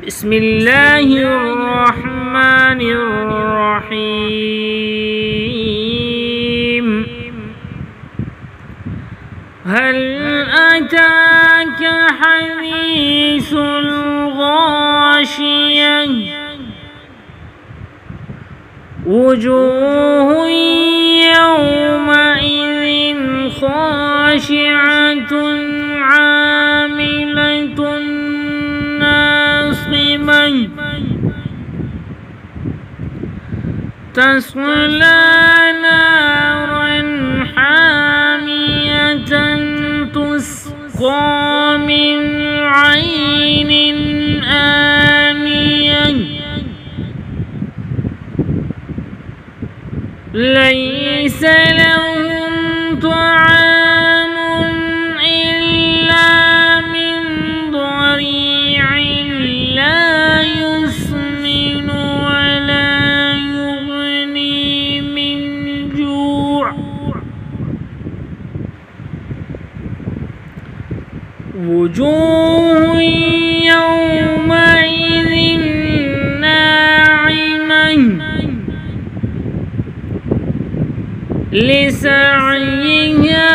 بسم الله الرحمن الرحيم. هل أتاك حديث الغاشية وجوه يومئذ خاشعة عاملة ناصبة تصلى نارا حامية تسقى من عين آنية ليس لهم طعام إلا من ضريع لا يسمن ولا يغني من جوع وجوه يومئذ ناعمة لسعيها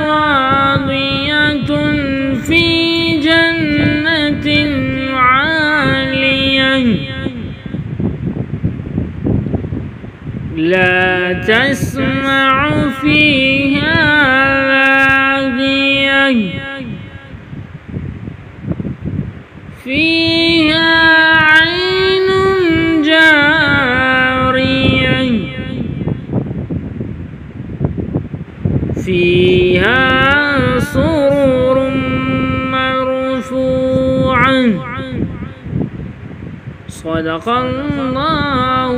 راضية في جنة عالية لا تسمع فيها لاغية فيها عين جارية فيها سرر مرفوعة. صدق الله